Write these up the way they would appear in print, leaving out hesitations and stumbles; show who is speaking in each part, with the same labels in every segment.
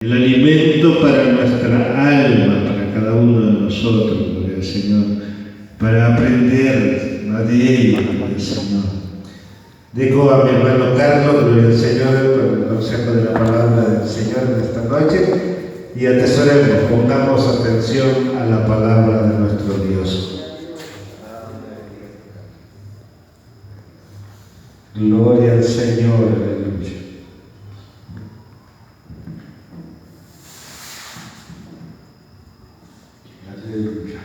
Speaker 1: el alimento para nuestra alma, para cada uno de nosotros, gloria al Señor, para aprender de ella, gloria al Señor. Dejo a mi hermano Carlos, gloria al Señor, para el consejo de la palabra del Señor en esta noche, y atesoremos, pongamos atención a la palabra de nuestro Dios. Gloria al Señor, aleluya. Aleluya.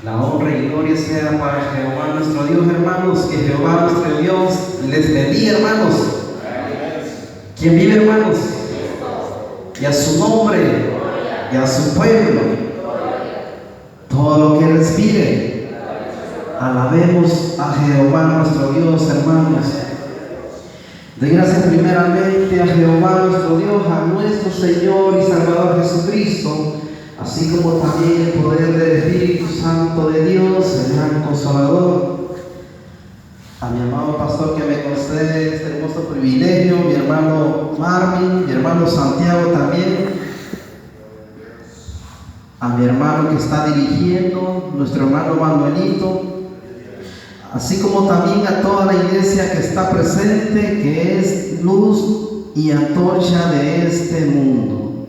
Speaker 2: La honra y gloria sea para Jehová nuestro Dios, hermanos. Que Jehová nuestro Dios les bendiga, hermanos. ¿Quién vive, hermanos? Y a su nombre y a su pueblo, todo lo que respire, alabemos a Jehová nuestro Dios, hermanos. De gracias primeramente a Jehová nuestro Dios, a nuestro Señor y Salvador Jesucristo, así como también el poder del Espíritu Santo de Dios, el gran Consolador. A mi amado pastor que me concede este hermoso privilegio, mi hermano Marvin, mi hermano Santiago también, a mi hermano que está dirigiendo, nuestro hermano Manuelito, así como también a toda la iglesia que está presente, que es luz y antorcha de este mundo.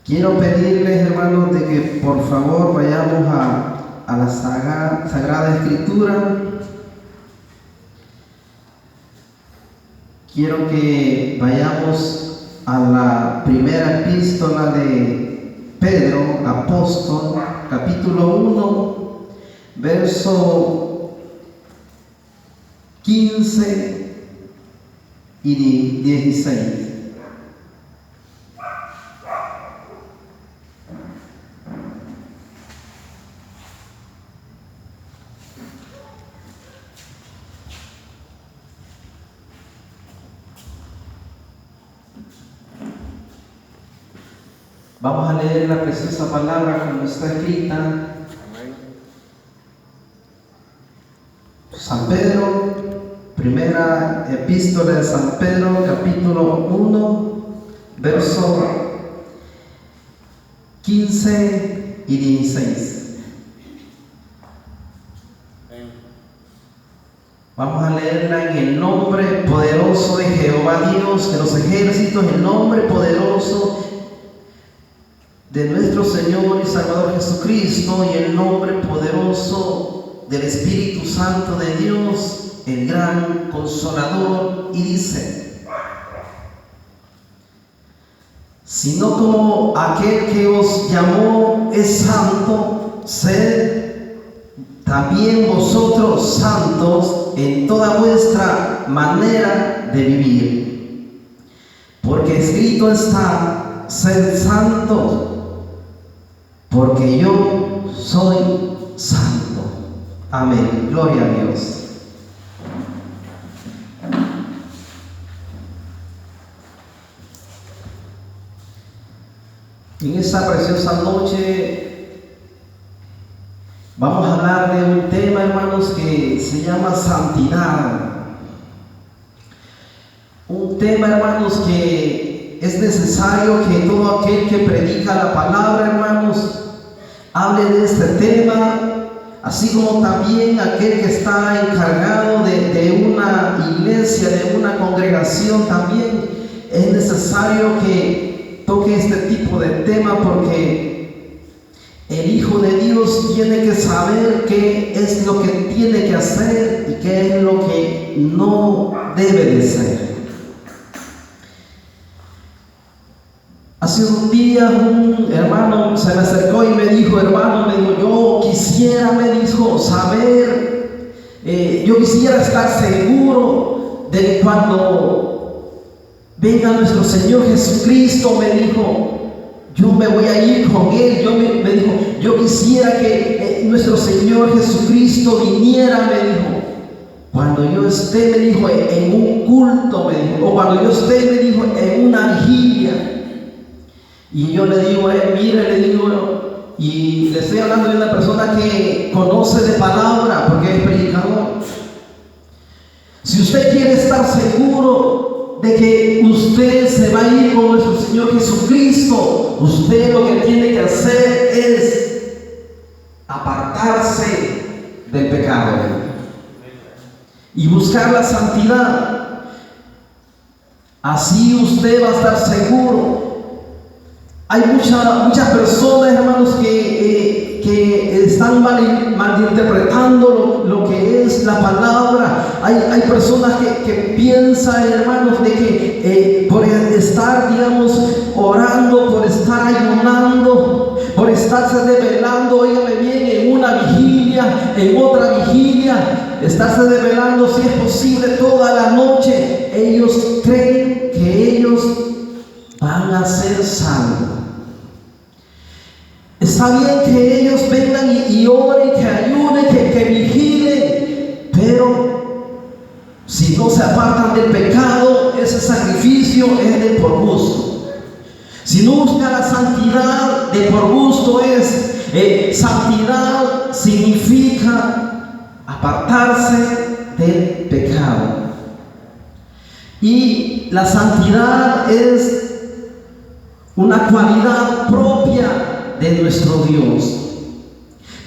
Speaker 2: Quiero pedirles, hermanos, de que por favor vayamos a la Sagrada Escritura. Quiero que vayamos a la primera epístola de Pedro, apóstol, capítulo 1, verso 15 y 16. Vamos a leer la preciosa palabra como está escrita. San Pedro, primera epístola de San Pedro, capítulo 1, verso 15 y 16. Vamos a leerla en el nombre poderoso de Jehová Dios de los ejércitos, el nombre poderoso de nuestro Señor y Salvador Jesucristo, y el nombre poderoso del Espíritu Santo de Dios, el gran Consolador, y dice: sino como aquel que os llamó es santo, sed también vosotros santos en toda vuestra manera de vivir, porque escrito está: sed santos, porque yo soy santo. Amén. Gloria a Dios. En esta preciosa noche vamos a hablar de un tema, hermanos, que se llama santidad. Un tema, hermanos, que es necesario que todo aquel que predica la palabra, hermanos, hable de este tema, así como también aquel que está encargado de una iglesia, de una congregación, también es necesario que toque este tipo de tema, porque el Hijo de Dios tiene que saber qué es lo que tiene que hacer y qué es lo que no debe de ser. Hace un día un hermano se me acercó y me dijo: hermano, yo quisiera, me dijo, saber, yo quisiera estar seguro de que cuando venga nuestro Señor Jesucristo, me dijo, yo me voy a ir con Él. Me dijo, yo quisiera que nuestro Señor Jesucristo viniera, me dijo, cuando yo esté, me dijo, en un culto, me dijo, o cuando yo esté, me dijo, en una vigilia. Y yo le digo a él, mire, le digo, y le estoy hablando de una persona que conoce de palabra, porque es predicador. Si usted quiere estar seguro de que usted se va a ir con nuestro Señor Jesucristo, usted lo que tiene que hacer es apartarse del pecado y buscar la santidad. Así usted va a estar seguro. Hay muchas personas, hermanos, que están malinterpretando lo que es la palabra. Hay personas que piensan, hermanos, de que por estar, digamos, orando, por estar ayunando, por estarse desvelando, óigame bien, en una vigilia, en otra vigilia, estarse desvelando, si es posible, toda la noche, ellos creen que ellos van a ser salvos. Está bien que ellos vengan y oren, que ayunen, que vigilen, pero si no se apartan del pecado, ese sacrificio es de por gusto. Si no buscan la santidad, de por gusto es. Santidad significa apartarse del pecado. Y la santidad es una cualidad propia de nuestro Dios.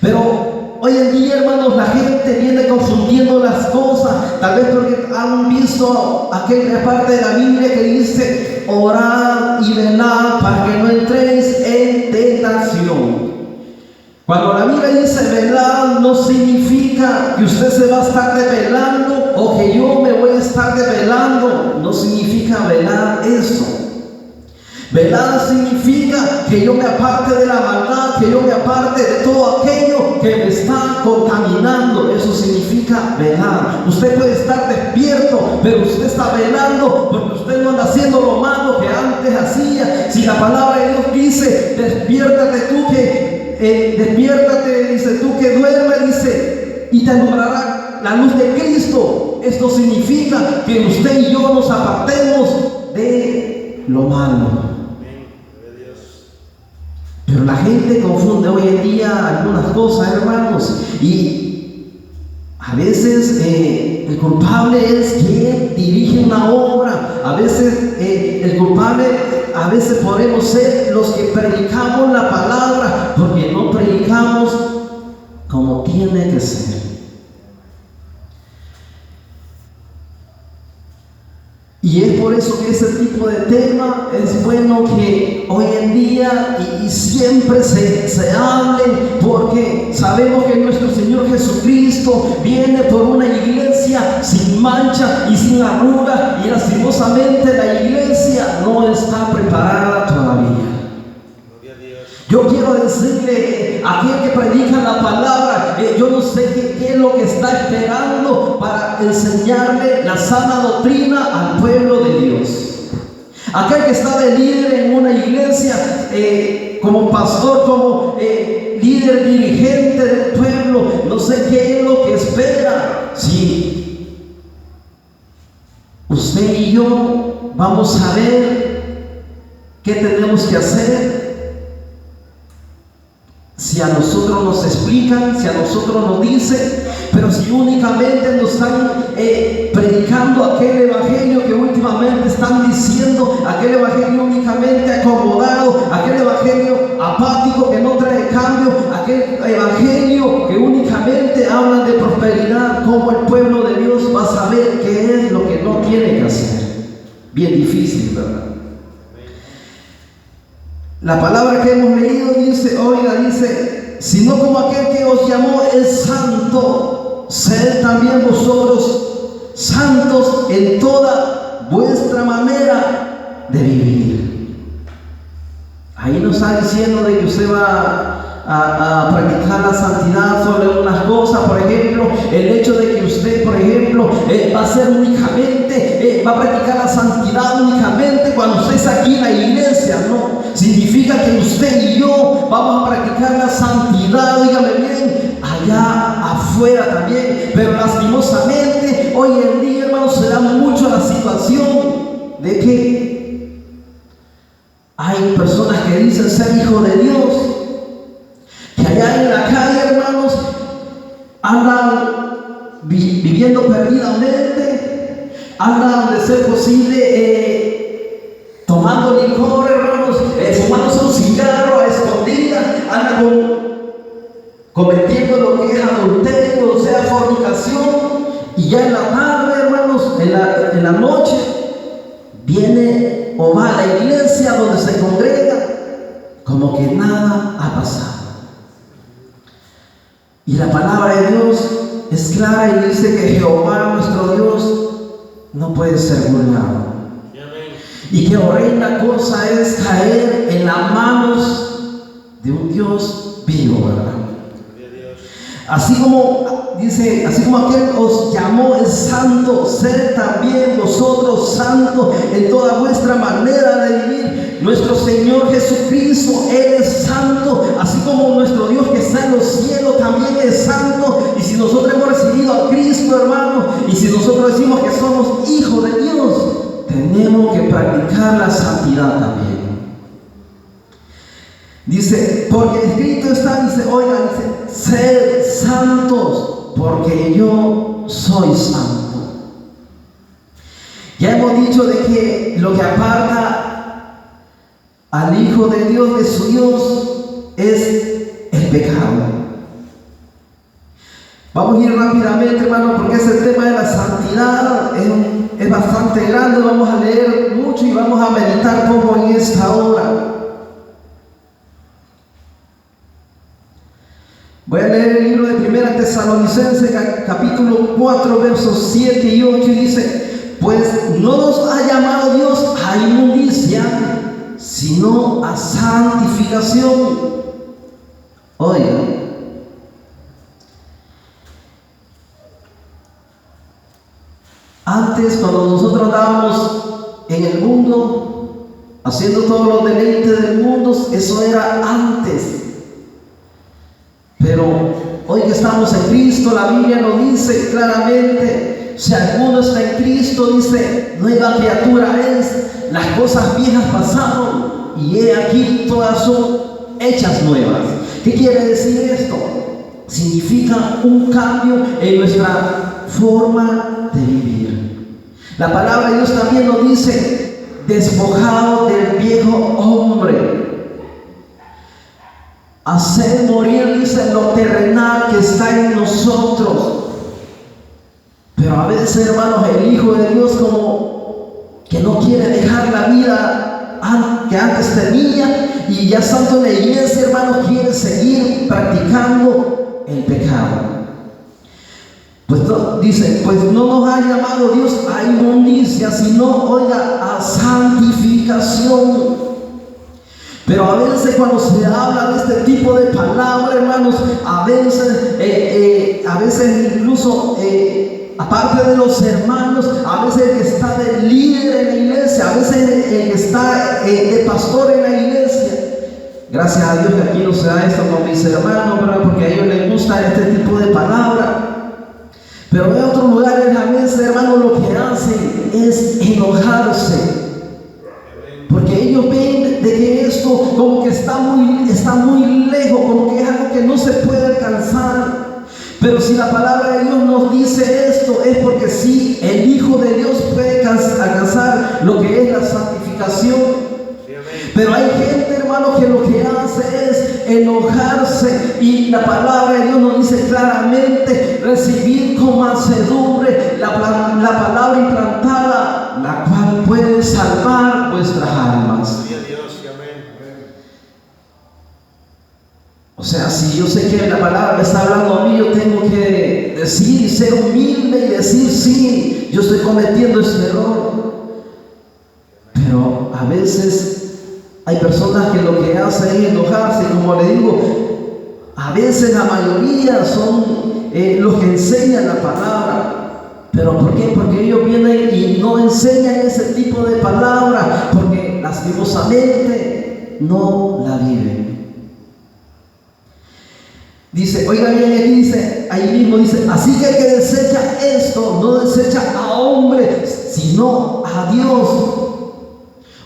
Speaker 2: Pero hoy en día, hermanos, la gente viene confundiendo las cosas, tal vez porque han visto aquella parte de la Biblia que dice: orad y velad para que no entréis en tentación. Cuando la Biblia dice velar, no significa que usted se va a estar desvelando o que yo me voy a estar desvelando. No significa velar eso. Velar significa que yo me aparte de la maldad, que yo me aparte de todo aquello que me está contaminando. Eso significa velar. Usted puede estar despierto, pero usted está velando porque usted no anda haciendo lo malo que antes hacía. Si la palabra de Dios dice: despiértate tú despiértate, dice, tú que duermes, dice, y te alumbrará la luz de Cristo. Esto significa que usted y yo nos apartemos de lo malo. Pero la gente confunde hoy en día algunas cosas, hermanos, y a veces el culpable es quien dirige una obra. A veces el culpable, a veces podemos ser los que predicamos la palabra, porque no predicamos como tiene que ser. Y es por eso que ese tipo de tema es bueno que hoy en día y siempre se hable, porque sabemos que nuestro Señor Jesucristo viene por una iglesia sin mancha y sin arruga, y lastimosamente la iglesia no está preparada todavía. Yo quiero decirle a aquel que predica la palabra, yo no sé qué es lo que está esperando para enseñarle la sana doctrina al pueblo de Dios. Aquel que está de líder en una iglesia, como pastor, como líder dirigente del pueblo, no sé qué es lo que espera. Si usted y yo vamos a ver qué tenemos que hacer. Si a nosotros nos explican, si a nosotros nos dicen, pero si únicamente nos están predicando aquel evangelio que últimamente están diciendo, aquel evangelio únicamente acomodado, aquel evangelio apático que no trae cambio, aquel evangelio que únicamente habla de prosperidad, ¿cómo el pueblo de Dios va a saber qué es lo que no tiene que hacer? Bien difícil, ¿verdad? La palabra que hemos leído dice, sino como aquel que os llamó es santo, sed también vosotros santos en toda vuestra manera de vivir. Ahí nos está diciendo de que usted va a practicar la santidad sobre unas cosas. Por ejemplo, el hecho de que usted, por ejemplo, va a ser únicamente, va a practicar la santidad únicamente cuando usted está aquí en la iglesia, no. Significa que usted y yo vamos a practicar la santidad, dígame bien, allá afuera también. Pero lastimosamente, hoy en día, hermanos, se da mucho la situación de que hay personas que dicen ser hijo de Dios, que allá en la calle, hermanos, andan viviendo perdidamente, andan de ser posible tomando licor, hermanos, fumándose un cigarro a escondidas, andan cometiendo lo que es adulterio, o sea, fornicación, y ya en la tarde, hermanos, en la noche, viene o va a la iglesia donde se congrega, como que nada ha pasado. Y la palabra de Dios es clara y dice que Jehová nuestro Dios no puede ser burlado. Y que horrenda cosa es caer en las manos de un Dios vivo, ¿verdad? Así como dice, así como aquel os llamó es santo, sed también vosotros santos en toda vuestra manera de vivir. Nuestro Señor Jesucristo, Él es santo, así como nuestro Dios que está en los cielos también es santo. Y si nosotros hemos recibido a Cristo, hermano, y si nosotros decimos que somos hijos de Dios, tenemos que practicar la santidad también. Dice, porque escrito está, dice, oiga, dice, sed santos, porque yo soy santo. Ya hemos dicho de que lo que aparta al Hijo de Dios de su Dios es el pecado. Vamos a ir rápidamente, hermano, porque ese tema de la santidad es bastante grande. Vamos a leer mucho y vamos a meditar poco en esta hora. Voy a leer el libro de 1 Tesalonicenses, capítulo 4, versos 7 y 8, y dice: pues no nos ha llamado Dios a inmundicia, sino a santificación. Oigan, antes, cuando nosotros andábamos en el mundo, haciendo todos los deleites del mundo, eso era antes. Pero hoy que estamos en Cristo, la Biblia nos dice claramente: si alguno está en Cristo, dice, nueva criatura es, las cosas viejas pasaron y he aquí todas son hechas nuevas. ¿Qué quiere decir esto? Significa un cambio en nuestra forma de vivir. La palabra de Dios también nos dice: despojado del viejo hombre, hacer morir, dice, lo terrenal que está en nosotros. Pero a veces, hermanos, el Hijo de Dios como que no quiere dejar la vida que antes tenía, y ya estando en la iglesia, hermanos, quiere seguir practicando el pecado. Pues dice, pues no nos ha llamado Dios a inmundicia, sino, oiga, a santificación. Pero a veces cuando se habla de este tipo de palabras, hermanos, a veces incluso, aparte de los hermanos, a veces el que está de líder en la iglesia, a veces el que está de pastor en la iglesia. Gracias a Dios que aquí no se da esto con mis hermanos, ¿verdad? Porque a ellos les gusta este tipo de palabras. Pero en otros lugares, a veces, hermanos, lo que hacen es enojarse. Porque ellos ven de que esto como que está muy lejos, como que es algo que no se puede alcanzar. Pero si la palabra de Dios nos dice esto, es porque sí, el Hijo de Dios puede alcanzar lo que es la santificación. Pero hay gente, hermano, que lo que hace es enojarse, y la palabra de Dios nos dice claramente: recibid con mansedumbre la palabra implantada, la cual puede salvar vuestras almas. O sea, si yo sé que la palabra me está hablando a mí, yo tengo que decir y ser humilde y decir: sí, yo estoy cometiendo este error. Pero a veces hay personas que lo que hacen es enojarse, como le digo, a veces la mayoría son los que enseñan la palabra. ¿Pero por qué? Porque ellos vienen y no enseñan ese tipo de palabra, porque lastimosamente no la viven. Dice, oiga bien, aquí dice, ahí mismo dice: así que el que desecha esto, no desecha a hombres, sino a Dios.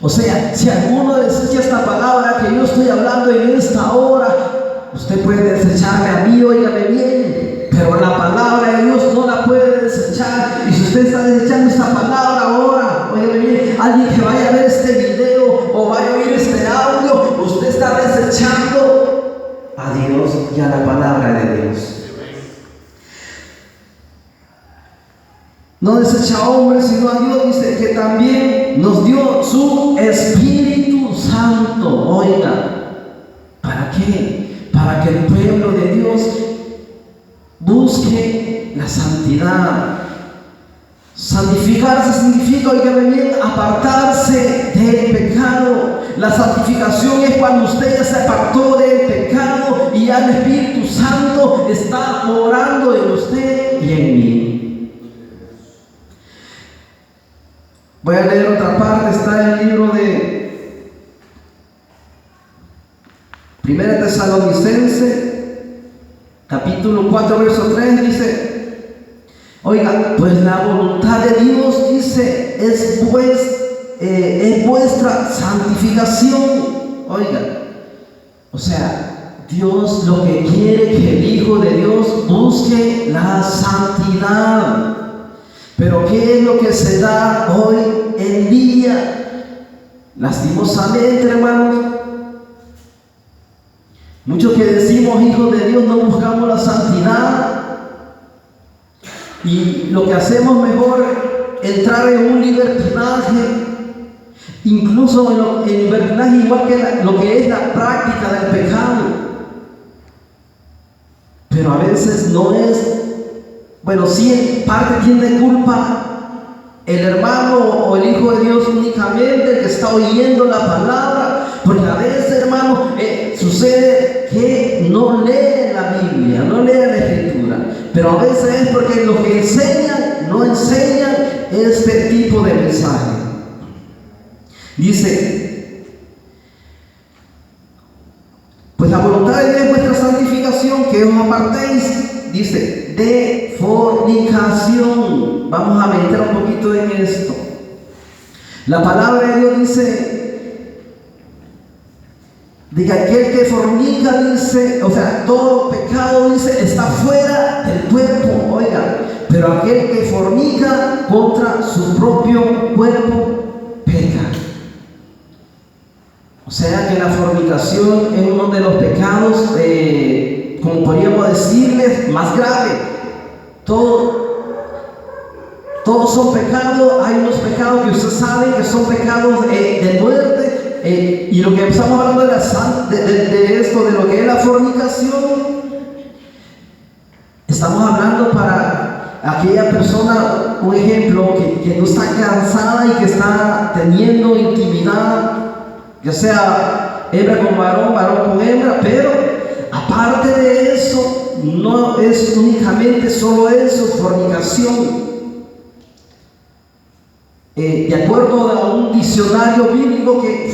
Speaker 2: O sea, si alguno desecha esta palabra que yo estoy hablando en esta hora, usted puede desecharme a mí, óigame bien, pero la palabra de Dios no la puede desechar. Y si usted está desechando esta palabra ahora, óigame bien, alguien que vaya a ver este video o vaya a oír este audio, usted está desechando a Dios y a la palabra de Dios. No desecha a hombres, sino a Dios. Dice que también nos dio su Espíritu Santo. Oiga, ¿para qué? Para que el pueblo de Dios busque la santidad. Santificarse significa, oígame bien, apartarse del pecado. La santificación es cuando usted ya se apartó del pecado y ya el Espíritu Santo está morando en usted y en mí. Voy a leer otra parte, está en el libro de 1 Tesalonicenses, capítulo 4, verso 3, dice, oiga, pues la voluntad de Dios, dice, es vuestra santificación. Oiga, o sea, Dios lo que quiere que el Hijo de Dios busque la santidad. Pero ¿qué es lo que se da hoy en día? Lastimosamente, hermanos, muchos que decimos hijos de Dios no buscamos la santidad, y lo que hacemos mejor entrar en un libertinaje, incluso en libertinaje igual que lo que es la práctica del pecado. Pero a veces no es, bueno, sí en parte tiene culpa el hermano o el Hijo de Dios únicamente, el que está oyendo la palabra, porque a veces, hermano, sucede que no lee la Biblia, no lee la Escritura, pero a veces es porque los que enseñan no enseñan este tipo de mensaje. Dice, pues la voluntad de Dios es vuestra santificación, que os apartéis, dice, de fornicación. Vamos a meditar un poquito en esto. La palabra de Dios dice de que aquel que fornica, dice, o sea, todo pecado, dice, está fuera del cuerpo. Oiga, pero aquel que fornica contra su propio cuerpo peca. O sea que la fornicación es uno de los pecados, como podríamos decirles, más grave. Todos son pecados. Hay unos pecados que usted sabe que son pecados de muerte, y lo que estamos hablando de esto, de lo que es la fornicación, estamos hablando para aquella persona, un ejemplo, que no está cansada y que está teniendo intimidad, ya sea hembra con varón, varón con hembra, pero aparte de eso, no es únicamente solo eso, fornicación. De acuerdo a un diccionario bíblico, que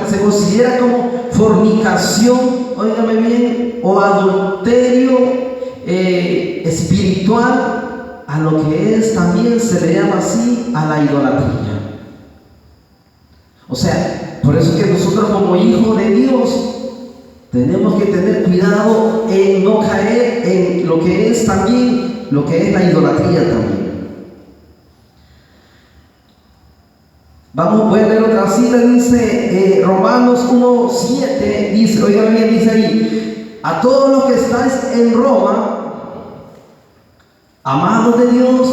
Speaker 2: se considera como fornicación, óigame bien, o adulterio espiritual, a lo que es también se le llama así a la idolatría. O sea, por eso es que nosotros como hijos de Dios tenemos que tener cuidado en no caer en lo que es también, lo que es la idolatría también. Voy a leer otra cita, dice Romanos 1:7, dice, oigan bien, dice ahí, a todos los que estáis en Roma, amados de Dios,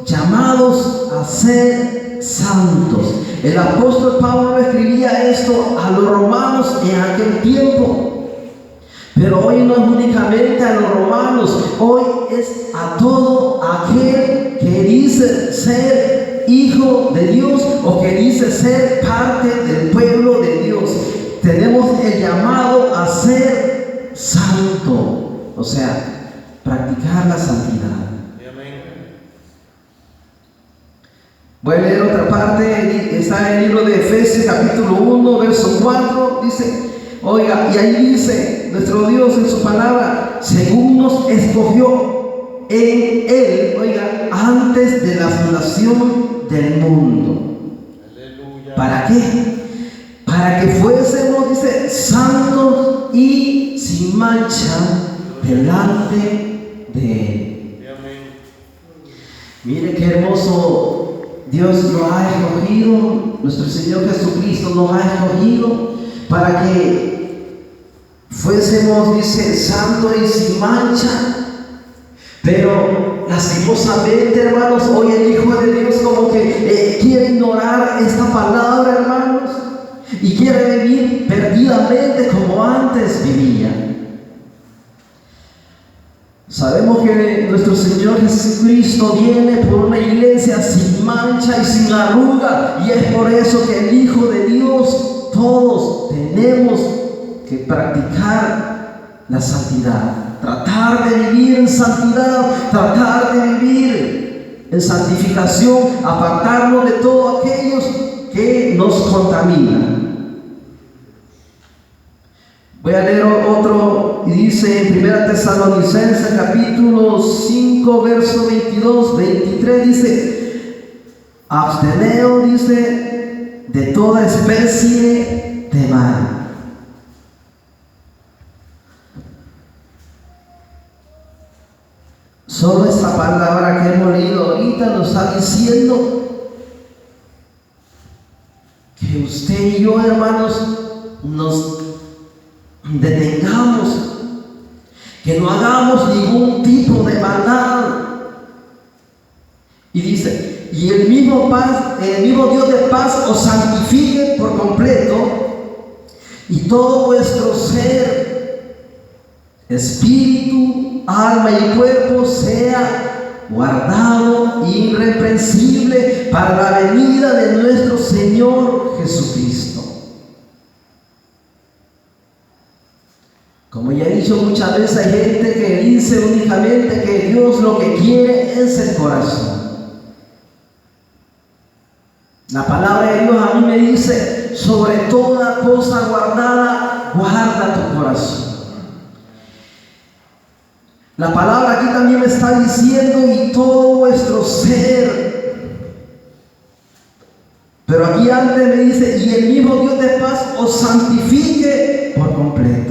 Speaker 2: llamados a ser santos. El apóstol Pablo escribía esto a los romanos en aquel tiempo, pero hoy no es únicamente a los romanos, hoy es a todo aquel que dice ser hijo de Dios o que dice ser parte del pueblo de Dios. Tenemos el llamado a ser santo, o sea, practicar la santidad. Voy a leer otra parte, está en el libro de Efesios capítulo 1, verso 4, dice, oiga, y ahí dice nuestro Dios en su palabra, según nos escogió en Él, oiga, antes de la fundación del mundo. Aleluya. ¿Para qué? para que fuésemos, dice, santos y sin mancha delante de Él. Mire qué hermoso, Dios nos ha escogido, nuestro Señor Jesucristo nos ha escogido para que fuésemos, dice, santos y sin mancha. Pero lastimosamente, hermanos, hoy el Hijo de Dios como que quiere ignorar esta palabra, hermanos, y quiere vivir perdidamente como antes vivía. Sabemos que nuestro Señor Jesucristo viene por una iglesia sin mancha y sin arruga, y es por eso que el Hijo de Dios, todos tenemos que practicar la santidad. Tratar de vivir en santidad, tratar de vivir en santificación, apartarnos de todos aquellos que nos contaminan. Voy a leer otro, y dice en 1 Tesalonicenses capítulo 5, verso 22, 23, dice: absteneos, dice, de toda especie de mal. Solo esta palabra que hemos leído ahorita nos está diciendo que usted y yo, hermanos, nos detengamos, que no hagamos ningún tipo de maldad. Y dice: y el mismo Dios de paz os santifique por completo, y todo vuestro ser, espíritu, alma y cuerpo sea guardado irreprensible para la venida de nuestro Señor Jesucristo. Como ya he dicho muchas veces, hay gente que dice únicamente que Dios lo que quiere es el corazón. La palabra de Dios a mí me dice: sobre toda cosa guardada, guarda tu corazón. La palabra aquí también me está diciendo: y todo vuestro ser. Pero aquí antes me dice: y el mismo Dios de paz os santifique por completo.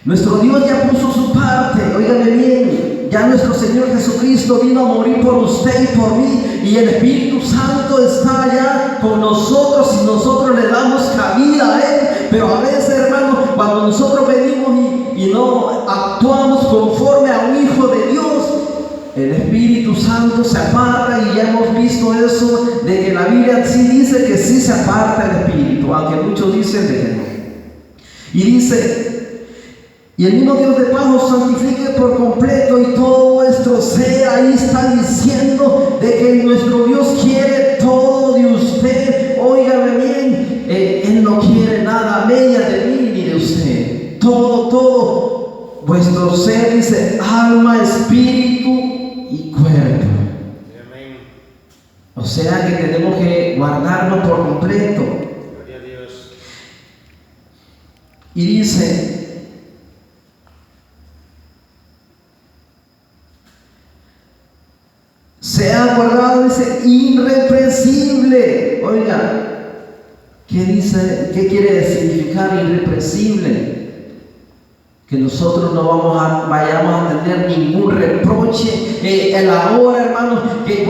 Speaker 2: Nuestro Dios ya puso su parte, óigame bien. Ya nuestro Señor Jesucristo vino a morir por usted y por mí, y el Espíritu Santo está allá con nosotros y nosotros le damos cabida a Él. Pero a veces, hermanos, cuando nosotros venimos y no actuamos conforme a un Hijo de Dios, el Espíritu Santo se aparta, y ya hemos visto eso, de que la Biblia sí dice que sí se aparta el Espíritu, aunque muchos dicen de que no. Y dice: y el mismo Dios de paz os santifique por completo, y todo vuestro ser. Ahí está diciendo de que nuestro Dios quiere todo de usted. Óigame bien, Él no quiere nada a media de mí ni de usted. Todo vuestro ser, dice, alma, espíritu y cuerpo. O sea que tenemos que guardarnos por completo. Gloria a Dios. Y dice: sea guardado, dice, irreprensible. Oiga, ¿qué dice? ¿Qué quiere significar irreprensible? Que nosotros no vayamos a tener ningún reproche en la hora, hermanos, que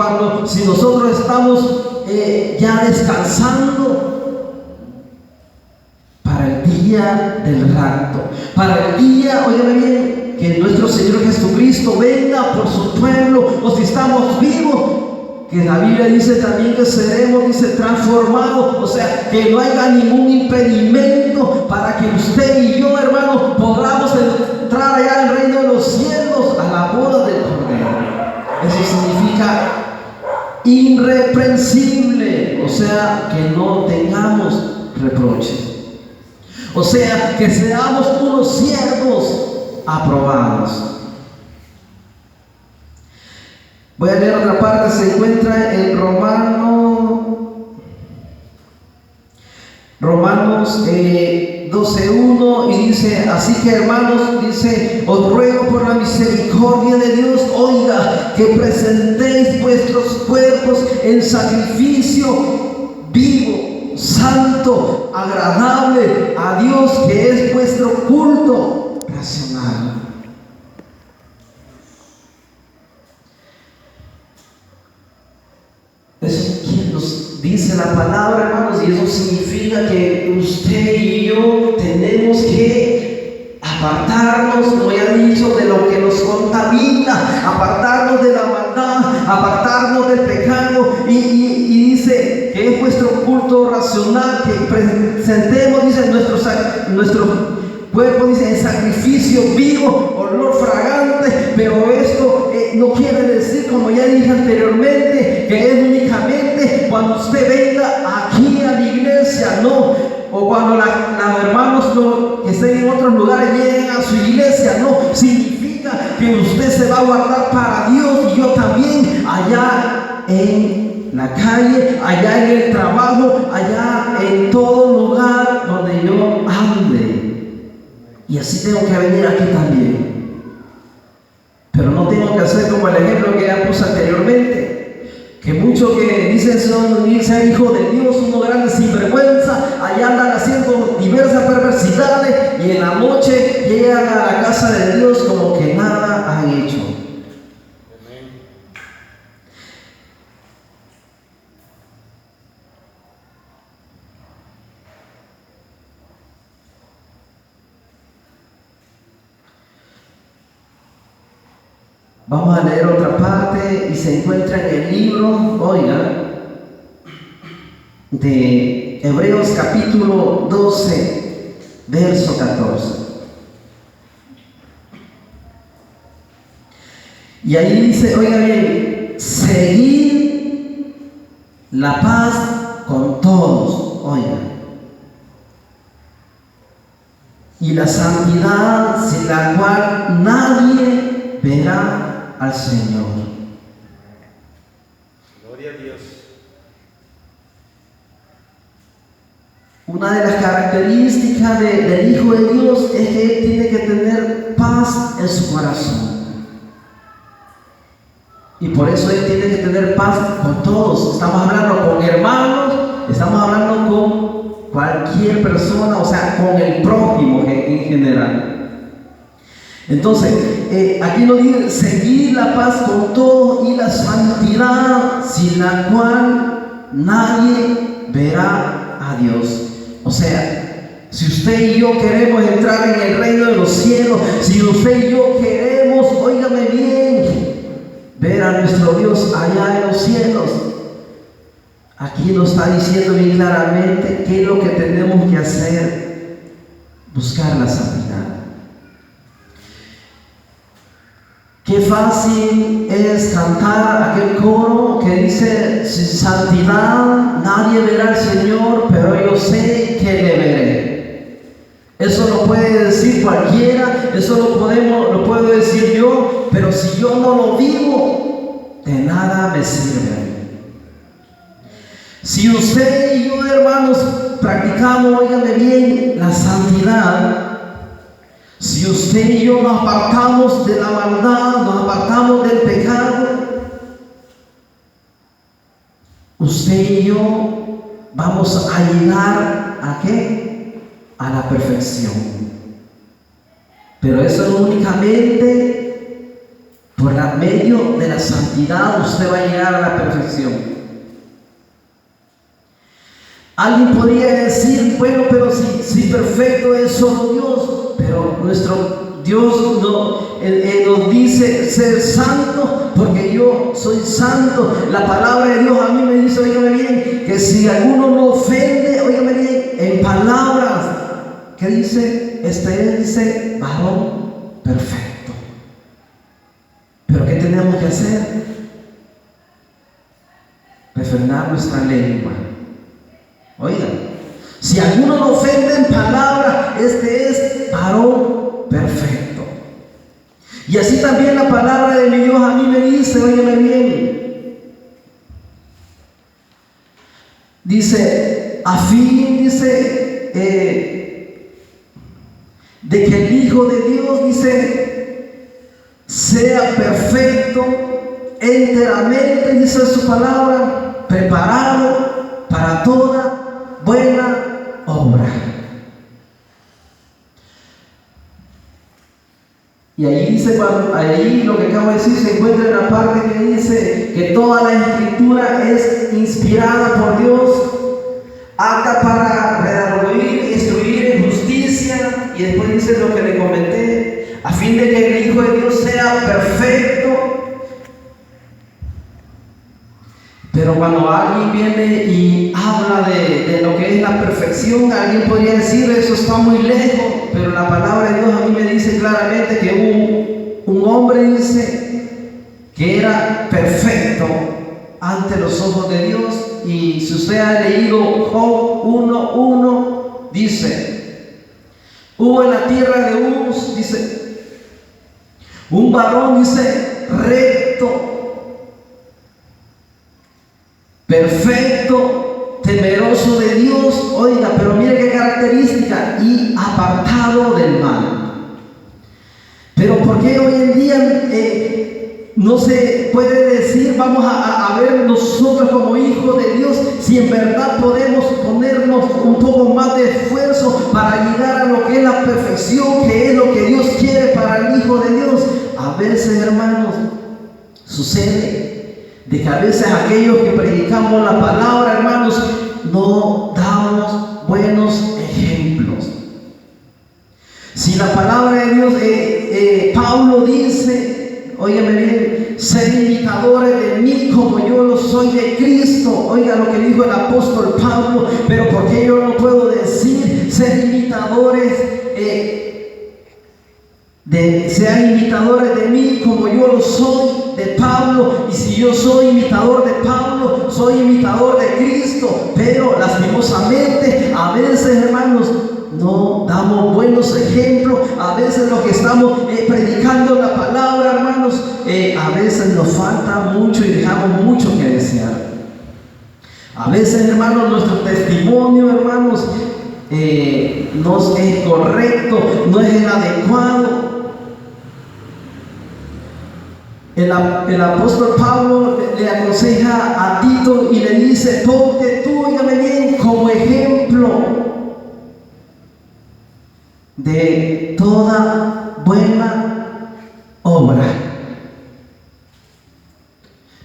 Speaker 2: si nosotros estamos ya descansando para el día del rapto, para el día, óigame bien, que nuestro Señor Jesucristo venga por su pueblo, o si estamos vivos, que la Biblia dice también que seremos, dice, transformados. O sea, que no haya ningún impedimento para que usted y yo, hermanos, podamos entrar allá al reino de los cielos, a la boda del Cordero. Eso significa irreprensible, o sea, que no tengamos reproche. O sea, que seamos unos siervos aprobados. Voy a leer otra parte, se encuentra en Romanos 12:1, y dice: así que, hermanos, dice, os ruego por la misericordia de Dios, oiga, que presentéis vuestros cuerpos en sacrificio vivo, santo, agradable a Dios, que es vuestro culto racional. Eso nos dice la palabra, hermanos, y eso significa que usted y yo tenemos que apartarnos, como ya he dicho, de lo que nos contamina, apartarnos de la maldad, apartarnos del pecado, y dice que es vuestro culto racional, que presentemos, dice, nuestro cuerpo, dice, en sacrificio vivo, olor fragante. Pero esto no quiere decir, como ya dije anteriormente, que es únicamente cuando usted venga aquí a la iglesia, no, o cuando los hermanos que estén en otros lugares lleguen a su iglesia, no. Significa que usted se va a guardar para Dios, y yo también, allá en la calle, allá en el trabajo, allá en todo lugar donde yo ande. Y así tengo que venir aquí también. Pero no tengo que hacer como el ejemplo que ya puse anteriormente, que muchos que dicen ser hijos de Dios, unos grandes sinvergüenza, allá andan haciendo diversas perversidades, y en la noche llegan a la casa de Dios como que nada han hecho. Vamos a leer otra parte, y se encuentra en el libro, oiga, de Hebreos capítulo 12, verso 14. Y ahí dice, oiga bien, seguid la paz con todos, oiga, y la santidad, sin la cual nadie verá al Señor.
Speaker 1: Gloria a Dios.
Speaker 2: Una de las características del Hijo de Dios es que Él tiene que tener paz en su corazón. Y por eso Él tiene que tener paz con todos. Estamos hablando con hermanos, estamos hablando con cualquier persona, o sea, con el prójimo en general. Entonces, aquí nos dice, seguir la paz con todos y la santidad, sin la cual nadie verá a Dios. O sea, si usted y yo queremos entrar en el reino de los cielos, si usted y yo queremos, óigame bien, ver a nuestro Dios allá en los cielos, aquí nos está diciendo bien claramente qué es lo que tenemos que hacer: buscar la santidad. Qué fácil es cantar aquel coro que dice: sin santidad nadie verá al Señor, pero yo sé que le veré. Eso lo puede decir cualquiera, eso lo puedo decir yo, pero si yo no lo vivo, de nada me sirve. Si usted y yo, hermanos, practicamos, óigame bien, la santidad, si usted y yo nos apartamos de la maldad, nos apartamos del pecado, usted y yo vamos a llegar ¿a qué? A la perfección. Pero eso es únicamente por medio de la santidad usted va a llegar a la perfección. Alguien podría decir, bueno, pero si perfecto es solo Dios. Pero nuestro Dios nos dice ser santo, porque yo soy santo. La palabra de Dios a mí me dice, óigame bien, que si alguno no ofende, óigame bien, en palabras, ¿qué dice? Dice varón perfecto. Pero ¿qué tenemos que hacer? Refrenar nuestra lengua. Oiga, si alguno no ofende en palabra, es varón perfecto. Y así también la palabra de mi Dios a mí me dice, óyeme bien, dice, a fin, dice, de que el Hijo de Dios, dice, sea perfecto enteramente, dice su palabra, preparado para toda buena obra. Y ahí dice, ahí lo que acabo de decir se encuentra en la parte que dice que toda la escritura es inspirada por Dios, apta para redarguir, instruir en justicia, y después dice lo que le comenté, a fin de que el Hijo de Dios sea perfecto. Pero cuando alguien viene y habla de lo que es la perfección, alguien podría decir, eso está muy lejos, pero la palabra de Dios a mí me dice claramente que un hombre dice que era perfecto ante los ojos de Dios. Y si usted ha leído Job 1:1, dice, hubo en la tierra de Uz, dice, un varón, dice, recto, perfecto, temeroso de Dios, oiga, pero mire qué característica, y apartado del mal. Pero ¿por qué hoy en día no se puede decir, vamos a ver nosotros como hijos de Dios, si en verdad podemos ponernos un poco más de esfuerzo para llegar a lo que es la perfección, que es lo que Dios quiere para el Hijo de Dios? A veces, hermanos, sucede de que a veces aquellos que predicamos la palabra, hermanos, no damos buenos ejemplos. Si la palabra de Dios, Pablo dice, óigame bien, ser imitadores de mí como yo lo soy de Cristo. Oiga lo que dijo el apóstol Pablo, pero ¿por qué yo no puedo decir ser imitadores sean imitadores de mí como yo lo soy de Pablo? Y si yo soy imitador de Pablo, soy imitador de Cristo. Pero lastimosamente a veces, hermanos, no damos buenos ejemplos. A veces los que estamos predicando la palabra, hermanos, a veces nos falta mucho y dejamos mucho que desear. A veces, hermanos, nuestro testimonio, hermanos, no es correcto, no es el adecuado. El apóstol Pablo le aconseja a Tito y le dice, ponte tú, óigame bien, como ejemplo de toda buena obra.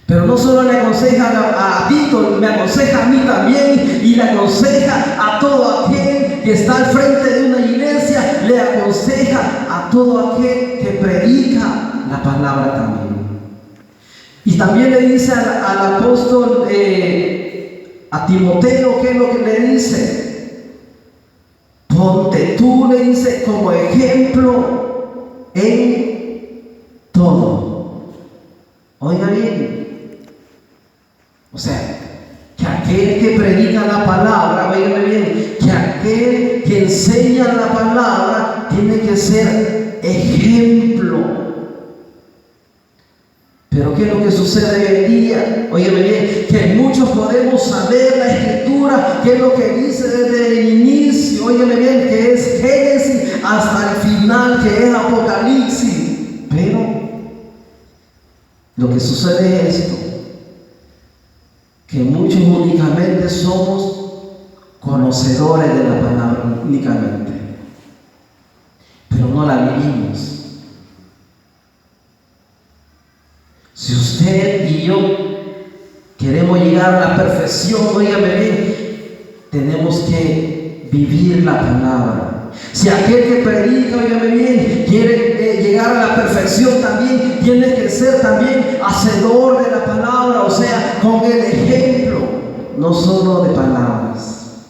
Speaker 2: Pero no solo le aconseja a Tito, me aconseja a mí también, y le aconseja a todo aquel que está al frente de una iglesia, le aconseja a todo aquel que predica la palabra también. Y también le dice al apóstol, a Timoteo, ¿qué es lo que le dice? Ponte tú, le dice, como ejemplo en todo. Oiga bien, o sea, que aquel que predica la palabra, oiga bien, que aquel que enseña la palabra tiene que ser ejemplo. Pero ¿qué es lo que sucede hoy en día? Óyeme bien, que muchos podemos saber la escritura, qué es lo que dice desde el inicio, óyeme bien, que es Génesis hasta el final, que es Apocalipsis. Pero lo que sucede es esto, que muchos únicamente somos conocedores de la palabra, únicamente, pero no la vivimos. Si usted y yo queremos llegar a la perfección, óigame bien, tenemos que vivir la palabra. Si aquel que predica, óigame bien, quiere llegar a la perfección, también tiene que ser también hacedor de la palabra, o sea, con el ejemplo, no solo de palabras.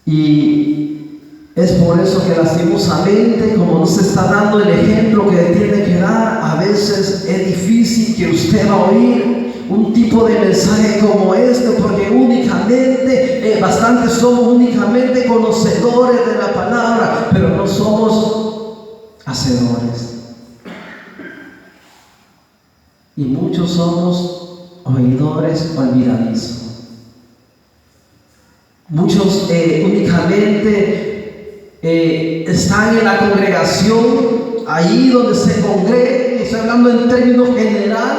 Speaker 2: Y es por eso que lastimosamente, como no se está dando el ejemplo que tiene que dar, a veces es difícil que usted va a oír un tipo de mensaje como este, porque únicamente, bastantes somos únicamente conocedores de la palabra, pero no somos hacedores. Y muchos somos oidores olvidadizos. Muchos únicamente están en la congregación, ahí donde se congrega, estoy hablando en términos general,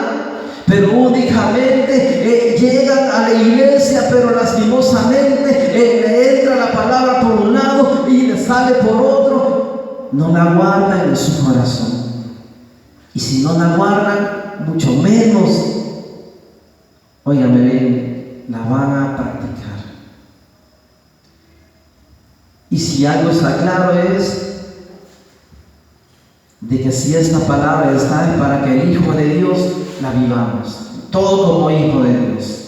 Speaker 2: pero únicamente llegan a la iglesia, pero lastimosamente le entra la palabra por un lado y le sale por otro. No la guardan en su corazón. Y si no la guardan, mucho menos, óigame bien, la van a practicar. Y si algo está claro es de que si esta palabra está es para que el Hijo de Dios la vivamos, todo como Hijo de Dios.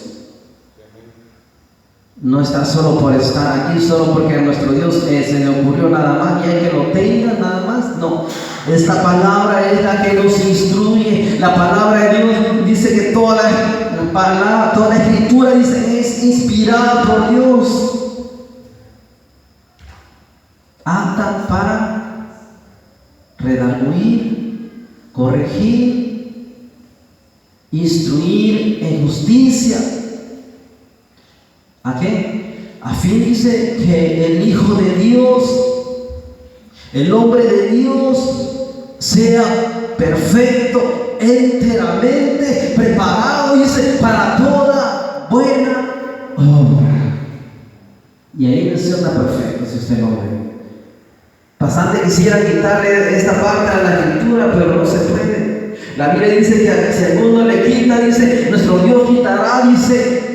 Speaker 2: No está solo por estar aquí, solo porque a nuestro Dios se le ocurrió nada más y hay que lo tenga nada más. No, esta palabra es la que nos instruye. La palabra de Dios dice que toda la escritura dice es inspirada por Dios, apta para redarguir, corregir, instruir en justicia. ¿A qué? A fin dice que el Hijo de Dios, el hombre de Dios, sea perfecto, enteramente preparado, dice, para toda buena obra. Y ahí menciona perfecto, si usted lo ve. Bastante quisiera quitarle esta parte a la escritura, pero no se puede. La Biblia dice que si alguno le quita, dice, nuestro Dios quitará, dice,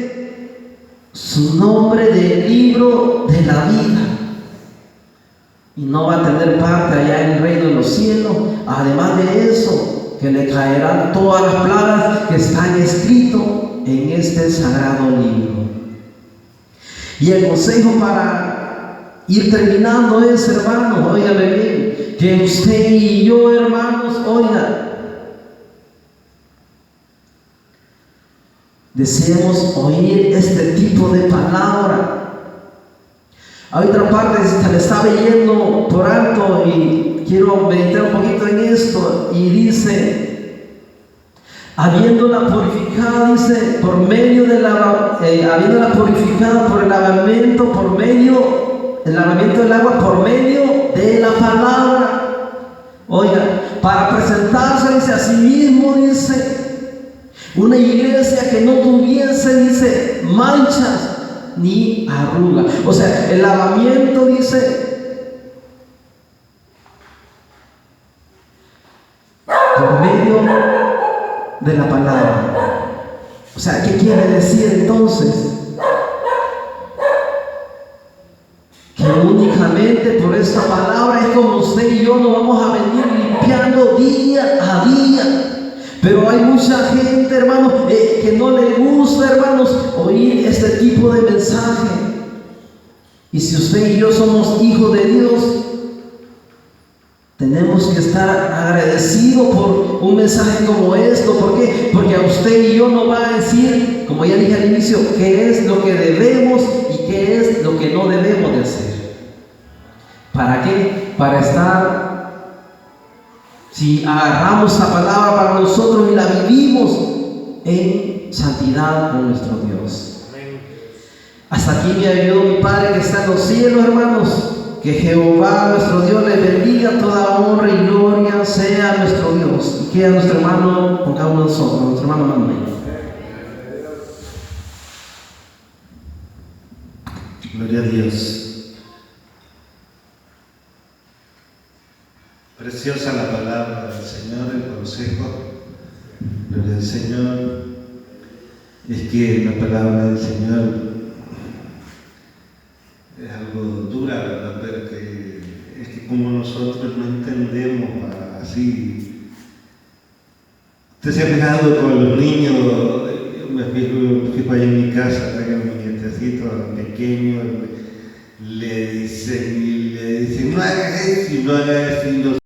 Speaker 2: su nombre del libro de la vida, y no va a tener parte allá en el reino de los cielos. Además de eso, que le caerán todas las plagas que están escritas en este sagrado libro. Y el consejo para ir terminando es, hermanos, óigame bien, que usted y yo, hermanos, oigan, deseemos oír este tipo de palabra. Hay otra parte que le estaba leyendo por alto y quiero meditar un poquito en esto, y dice, habiéndola purificado, dice, por medio de habiéndola purificado por el lavamiento del agua, por medio de la palabra. Oiga, para presentarse, dice, a sí mismo, dice, una iglesia que no tuviese, dice, manchas ni arrugas. O sea, el lavamiento, dice, por medio de la palabra. O sea, ¿qué quiere decir entonces? Que únicamente por esta palabra es como usted y yo nos vamos a venir limpiando día a día. Pero hay mucha gente, hermanos, que no le gusta, hermanos, oír este tipo de mensaje. Y si usted y yo somos hijos de Dios, tenemos que estar agradecidos por un mensaje como esto. ¿Por qué? Porque a usted y yo nos va a decir, como ya dije al inicio, qué es lo que debemos y qué es lo que no debemos de hacer. ¿Para qué? Para estar... Si agarramos la palabra para nosotros y la vivimos en santidad con nuestro Dios. Hasta aquí me ayudó mi Padre que está en los cielos, hermanos. Que Jehová nuestro Dios le bendiga, toda honra y gloria sea nuestro Dios. Y que a nuestro hermano, con cada uno de nosotros, nuestro hermano Manuel.
Speaker 1: Gloria a Dios. Preciosa la palabra del Señor, el consejo. Gloria al Señor. Es que la palabra del Señor es algo dura, ¿verdad? Pero que es que como nosotros no entendemos así. Usted se ha fijado con los niños, yo me fijo ahí en mi casa, traigan mi nietecito pequeño, le dicen, no hagas eso y no hagas eso.